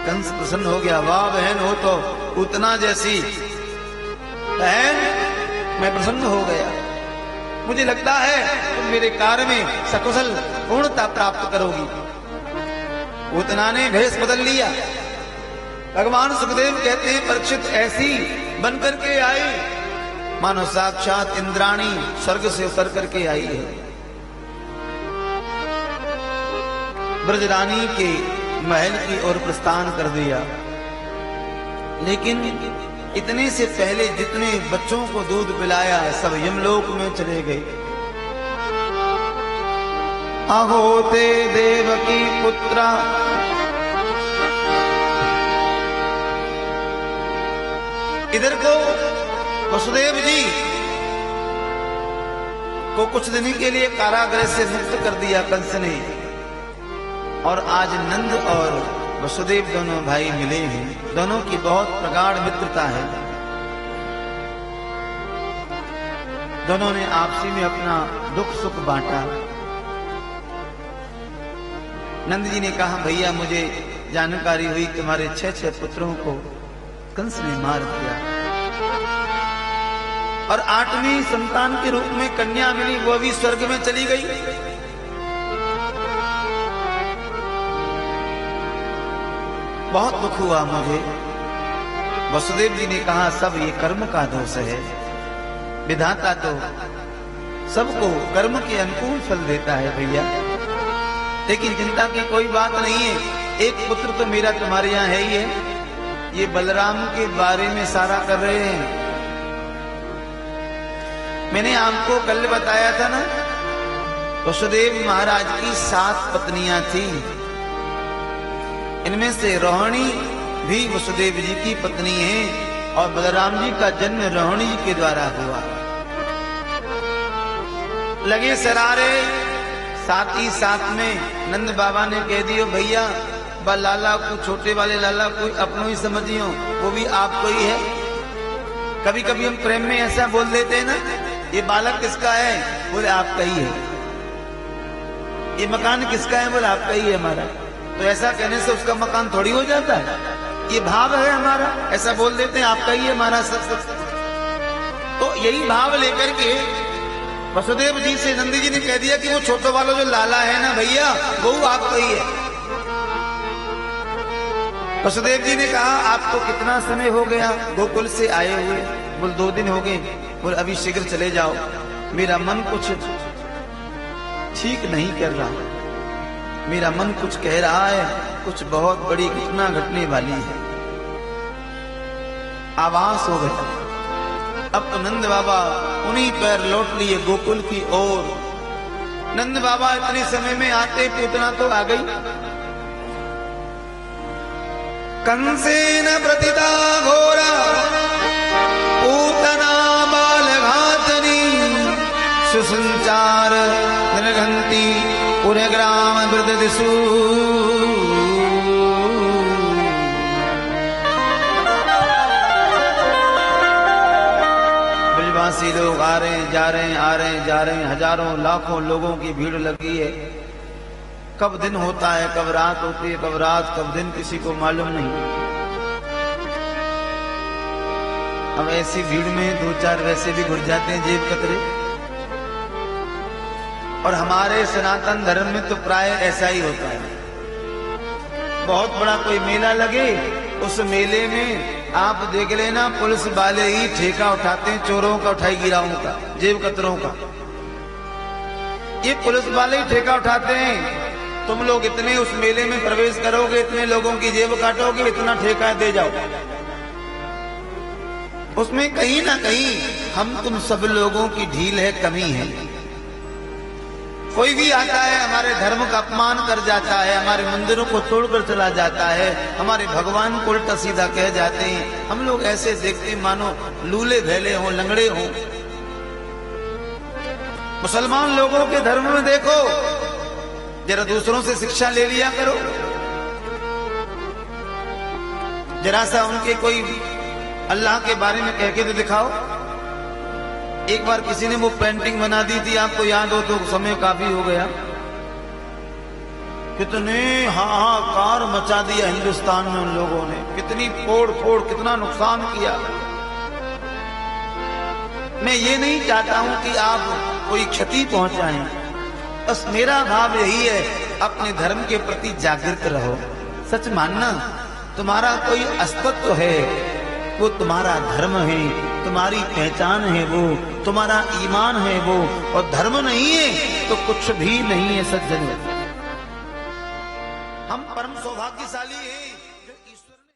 कंस प्रसन्न हो गया, वाह बहन हो तो उतना जैसी बहन, मैं प्रसन्न हो गया। मुझे लगता है तुम मेरे कार्य में सकुशल पूर्णता प्राप्त करोगी। उतना ने भेष बदल लिया। भगवान सुखदेव कहते हैं, परीक्षित ऐसी बनकर के आई मानो साक्षात इंद्राणी स्वर्ग से उतर करके आई है। ब्रजरानी के महल की ओर प्रस्थान कर दिया, लेकिन इतने से पहले जितने बच्चों को दूध पिलाया सब यमलोक में चले गए। अहोते देवकी पुत्रा, इधर को वसुदेव जी को कुछ दिन के लिए कारागृह से मुक्त कर दिया कंस ने, और आज नंद और वसुदेव दोनों भाई मिले हैं। दोनों की बहुत प्रगाढ़ मित्रता है। दोनों ने आपसी में अपना दुख सुख बांटा। नंद जी ने कहा, भैया मुझे जानकारी हुई तुम्हारे 6 पुत्रों को कंस ने मार दिया, और 8वीं संतान के रूप में कन्या मिली, वो भी स्वर्ग में चली गई। बहुत दुख हुआ मुझे। वसुदेव जी ने कहा, सब ये कर्म का दोष है। विधाता तो सबको कर्म के अनुकूल फल देता है भैया, लेकिन चिंता की कोई बात नहीं है। एक पुत्र तो मेरा तुम्हारे यहाँ है ही है। ये बलराम के बारे में सारा कर रहे हैं। मैंने आपको कल बताया था ना, वसुदेव महाराज की 7 पत्नियां थी। इनमें से रोहिणी भी वसुदेव जी की पत्नी है, और बलराम जी का जन्म रोहिणी जी के द्वारा हुआ। लगे सरारे, साथ ही साथ में नंद बाबा ने कह दियो, भैया बा लाला को, छोटे वाले लाला को अपनों ही समझियो, वो भी आपको ही है। कभी कभी हम प्रेम में ऐसा बोल देते हैं ना, ये बालक किसका है, बोले आपका ही है। ये मकान किसका है, बोले आपका ही है हमारा। तो ऐसा कहने से उसका मकान थोड़ी हो जाता है। ये भाव है हमारा, ऐसा बोल देते हैं आपका ही है हमारा सब। तो यही भाव लेकर के वसुदेव जी से नंदी जी ने कह दिया कि वो छोटो वाला जो लाला है ना भैया, वो आपका ही है। वसुदेव जी ने कहा, आपको कितना समय हो गया गोकुल से आए हुए? बोल 2 दिन हो गए। बोल अभी शीघ्र चले जाओ, मेरा मन कुछ ठीक नहीं कर रहा। मेरा मन कुछ कह रहा है, कुछ बहुत बड़ी घटना घटने वाली है। आवाज हो गया। अब तो नंद बाबा उन्हीं पैर लौट लिए गोकुल की ओर। नंद बाबा इतने समय में आते पूतना तो आ गई। कंसेन प्रतिता घोरा पूतना बालघातनी सुसंचार निर्घंती पुरग्राम वृद्धदिशु। ब्रजवासी लोग आ रहे हैं, जा रहे हैं, आ रहे हैं, जा रहे हैं। हजारों लाखों लोगों की भीड़ लगी है। कब दिन होता है, कब रात होती है, कब रात कब दिन, किसी को मालूम नहीं। अब ऐसी भीड़ में 2-4 वैसे भी घुट जाते हैं जेब कतरे। और हमारे सनातन धर्म में तो प्राय ऐसा ही होता है। बहुत बड़ा कोई मेला लगे, उस मेले में आप देख लेना पुलिस वाले ही ठेका उठाते हैं, चोरों का, उठाई गिराओं का, जेब कतरों का। ये पुलिस वाले ही ठेका उठाते हैं। तुम लोग इतने उस मेले में प्रवेश करोगे, इतने लोगों की जेब काटोगे, इतना ठेका दे जाओ। उसमें कहीं ना कहीं हम तुम सब लोगों की ढील है, कमी है। कोई भी आता है हमारे धर्म का अपमान कर जाता है, हमारे मंदिरों को तोड़कर चला जाता है, हमारे भगवान को उल्टा सीधा कह जाते हैं। हम लोग ऐसे देखते मानो लूले भैले हों, लंगड़े हों। मुसलमान लोगों के धर्म में देखो, जरा दूसरों से शिक्षा ले लिया करो। जरा सा उनके कोई अल्लाह के बारे में कह के तो दिखाओ। एक बार किसी ने वो पेंटिंग बना दी थी, आपको याद हो तो, समय काफी हो गया। कितने हाहाकार मचा दिया हिंदुस्तान में उन लोगों ने, कितनी फोड़ फोड़, कितना नुकसान किया। मैं ये नहीं चाहता हूं कि आप कोई क्षति पहुंचाएं, बस मेरा भाव यही है, अपने धर्म के प्रति जागृत रहो। सच मानना, तुम्हारा कोई अस्तित्व है, वो तुम्हारा धर्म है, तुम्हारी पहचान है, वो तुम्हारा ईमान है वो, और धर्म नहीं है तो कुछ भी नहीं है। सज्जन, हम परम सौभाग्यशाली हैं।